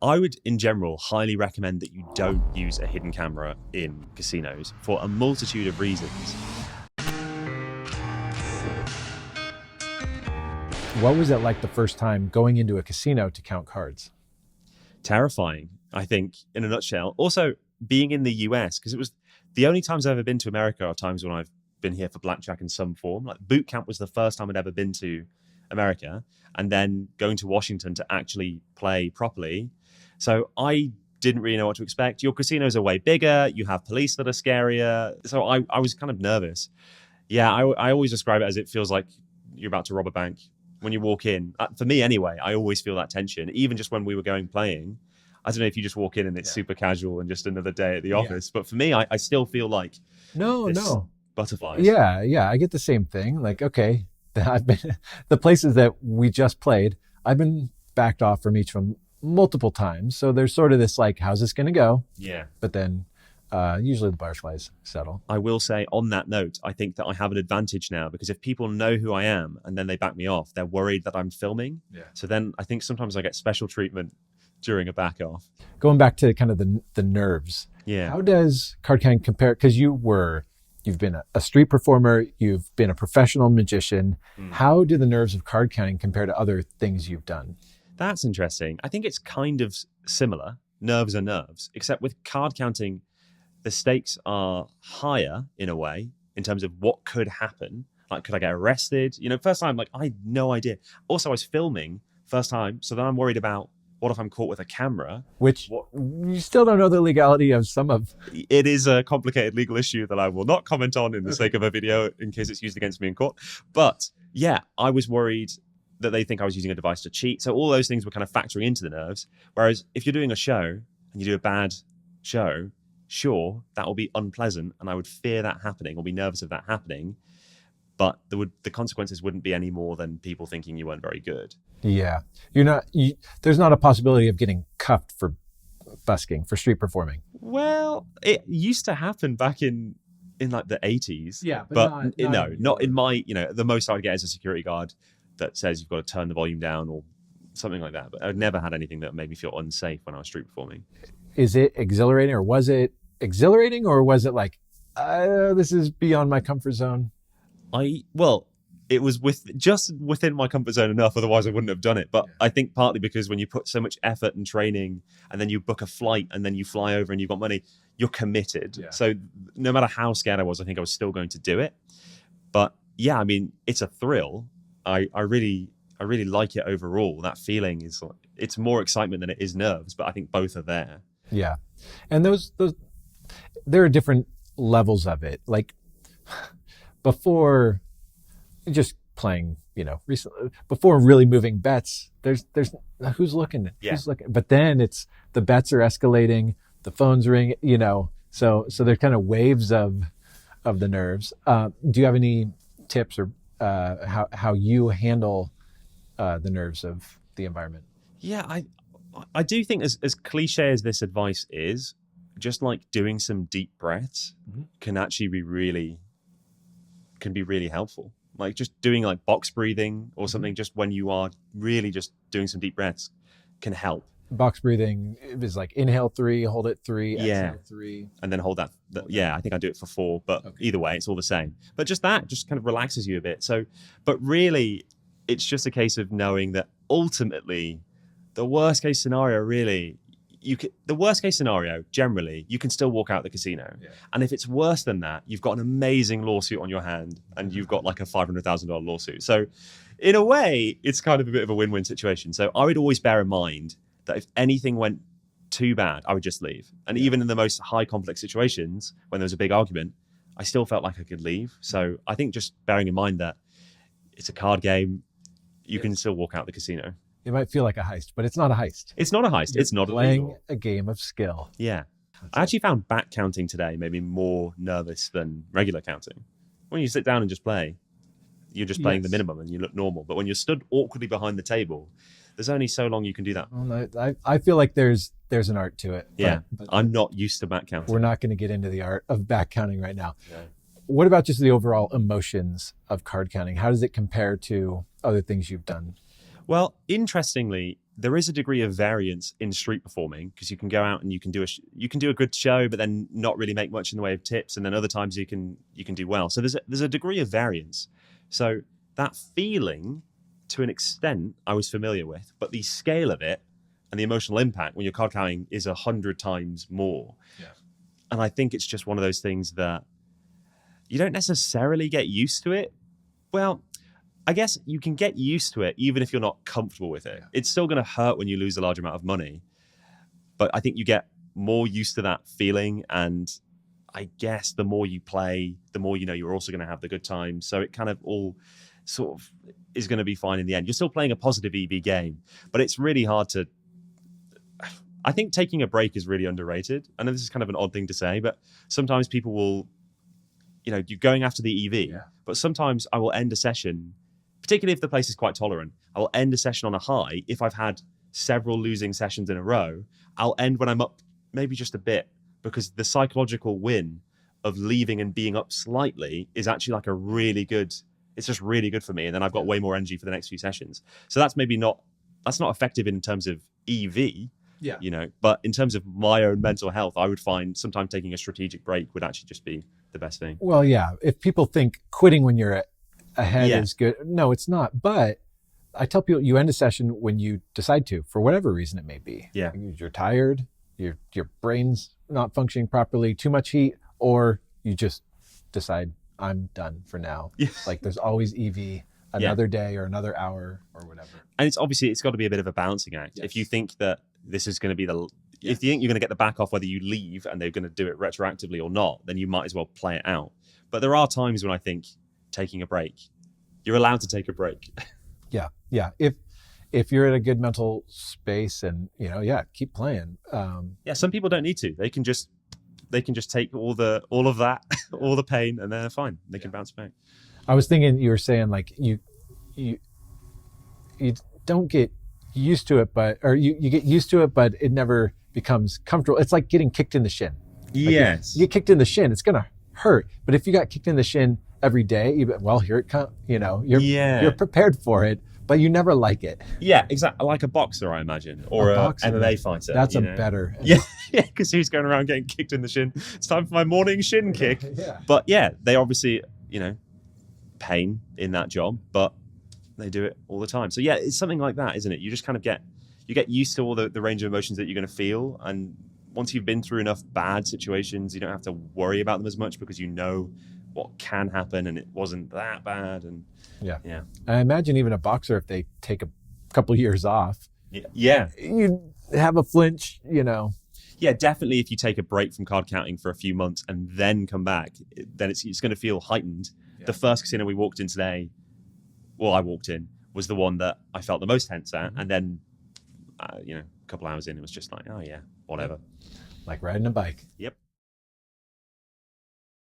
I would, in general, highly recommend that you don't use a hidden camera in casinos for a multitude of reasons. What was it like the first time going into a casino to count cards? Terrifying, I think, in a nutshell. Also, being in the US, because it was the only times I've ever been to America are times when I've been here for blackjack in some form. Like boot camp was the first time I'd ever been to America, and then going to Washington to actually play properly. So I didn't really know what to expect. Your casinos are way bigger. You have police that are scarier. So I was kind of nervous. Yeah, I always describe it as it feels like you're about to rob a bank when you walk in. For me anyway, I always feel that tension. Even just when we were playing, I don't know if you just walk in and it's super casual and just another day at the office. But for me, I still feel like No. butterflies. Yeah. I get the same thing. Like, okay, I've been the places that we just played, I've been backed off from each of them multiple times. So there's sort of this like, how's this going to go? Yeah. But then usually the barflies settle. I will say on that note, I think that I have an advantage now because if people know who I am and then they back me off, they're worried that I'm filming. Yeah. So then I think sometimes I get special treatment during a back off. Going back to kind of the nerves. Yeah. How does card counting compare? Because you've been a street performer, you've been a professional magician. How do the nerves of card counting compare to other things you've done? That's interesting. I think it's kind of similar. Nerves are nerves, except with card counting, the stakes are higher in a way in terms of what could happen. Like, could I get arrested? First time, like, I had no idea. Also, I was filming first time. So then I'm worried about what if I'm caught with a camera? Which you still don't know the legality of some of. It is a complicated legal issue that I will not comment on in the sake of a video in case it's used against me in court. But yeah, I was worried that they think I was using a device to cheat. So all those things were kind of factoring into the nerves. Whereas if you're doing a show and you do a bad show, sure, that will be unpleasant and I would fear that happening or be nervous of that happening. But the consequences wouldn't be any more than people thinking you weren't very good. Yeah. There's not a possibility of getting cuffed for busking, for street performing. Well, it used to happen back in like the 80s. Yeah, but not in my, the most I would get is a security guard that says you've got to turn the volume down or something like that. But I've never had anything that made me feel unsafe when I was street performing. Is it exhilarating or was it exhilarating or was it like, this is beyond my comfort zone? It was just within my comfort zone enough, otherwise I wouldn't have done it. But I think partly because when you put so much effort and training and then you book a flight and then you fly over and you've got money, you're committed. Yeah. So no matter how scared I was, I think I was still going to do it. But yeah, I mean, it's a thrill. I really like it overall. That feeling is it's more excitement than it is nerves, but I think both are there. Yeah. And those there are different levels of it. Like before just playing, recently, before really moving bets, there's who's looking, but then it's the bets are escalating, the phones ring, so there's kind of waves of the nerves. Do you have any tips or how you handle the nerves of the environment? Yeah, I do think as cliche as this advice is, just like doing some deep breaths can actually be really helpful. Like just doing like box breathing or something, just when you are really just doing some deep breaths can help. Box breathing is like inhale 3, hold it 3, exhale 3. And then hold that. Yeah, I think I do it for 4, but either way, it's all the same. But just that just kind of relaxes you a bit. So, but really, it's just a case of knowing that ultimately, the worst case scenario generally you can still walk out the casino. And if it's worse than that, you've got an amazing lawsuit on your hand and you've got like a $500,000 lawsuit. So in a way, it's kind of a bit of a win-win situation. So I would always bear in mind that if anything went too bad, I would just leave. And even in the most high complex situations, when there was a big argument, I still felt like I could leave. So I think just bearing in mind that it's a card game, you can still walk out the casino. It might feel like a heist, but it's not a heist. It's not a heist. It's not playing illegal. A game of skill. Yeah. I actually found back counting today made me more nervous than regular counting. When you sit down and just play, you're just playing the minimum and you look normal. But when you're stood awkwardly behind the table, there's only so long you can do that. Well, I feel like there's an art to it. Yeah. But I'm not used to back counting. We're not going to get into the art of back counting right now. Yeah. What about just the overall emotions of card counting? How does it compare to other things you've done? Well, interestingly, there is a degree of variance in street performing, because you can go out and you can do a good show, but then not really make much in the way of tips, and then other times you can do well. So there's a degree of variance. So that feeling, to an extent, I was familiar with, but the scale of it and the emotional impact when you're card counting is 100 times more. Yeah. And I think it's just one of those things that you don't necessarily get used to it. Well, I guess you can get used to it even if you're not comfortable with it. It's still going to hurt when you lose a large amount of money, but I think you get more used to that feeling. And I guess the more you play, the more you know you're also going to have the good times. So it kind of all sort of is going to be fine in the end. You're still playing a positive EV game, but it's really hard to... I think taking a break is really underrated. I know this is kind of an odd thing to say, but sometimes people will, you're going after the EV, but sometimes I will end a session, particularly if the place is quite tolerant, I will end a session on a high. If I've had several losing sessions in a row, I'll end when I'm up maybe just a bit, because the psychological win of leaving and being up slightly is actually like it's just really good for me. And then I've got way more energy for the next few sessions. So that's that's not effective in terms of EV, but in terms of my own mental health, I would find sometimes taking a strategic break would actually just be the best thing. Well, yeah. If people think quitting when you're ahead is good, no, it's not. But I tell people you end a session when you decide to, for whatever reason it may be. Yeah. You're tired, your brain's not functioning properly, too much heat, or you just decide I'm done for now. Yeah. Like there's always EV, another day or another hour or whatever. And it's got to be a bit of a balancing act. Yes. If you think that this is going to be if you think you're going to get the back off whether you leave and they're going to do it retroactively or not, then you might as well play it out. But there are times when I think taking a break, you're allowed to take a break. Yeah. If you're in a good mental space and keep playing. Some people don't need to. They can just take all of that, all the pain, and they're fine. They can bounce back. I was thinking you were saying like you don't get used to it, you get used to it, but it never becomes comfortable. It's like getting kicked in the shin. Yes. You get kicked in the shin, it's gonna hurt. But if you got kicked in the shin every day, here it comes. You're prepared for it, but you never like it. Yeah, exactly. Like a boxer, I imagine, or a MMA fighter. That's better. Yeah, because who's going around getting kicked in the shin? It's time for my morning shin kick. Yeah. But they obviously, pain in that job, but they do it all the time. So it's something like that, isn't it? You just kind of get used to all the range of emotions that you're going to feel, and once you've been through enough bad situations, you don't have to worry about them as much because you know what can happen and it wasn't that bad. And yeah. I imagine even a boxer, if they take a couple of years off, you have a flinch, Yeah, definitely. If you take a break from card counting for a few months and then come back, then it's going to feel heightened. Yeah. The first casino we walked in today, I walked in, was the one that I felt the most tense at. Mm-hmm. And then, a couple hours in, it was just like, oh yeah, whatever. Like riding a bike. Yep.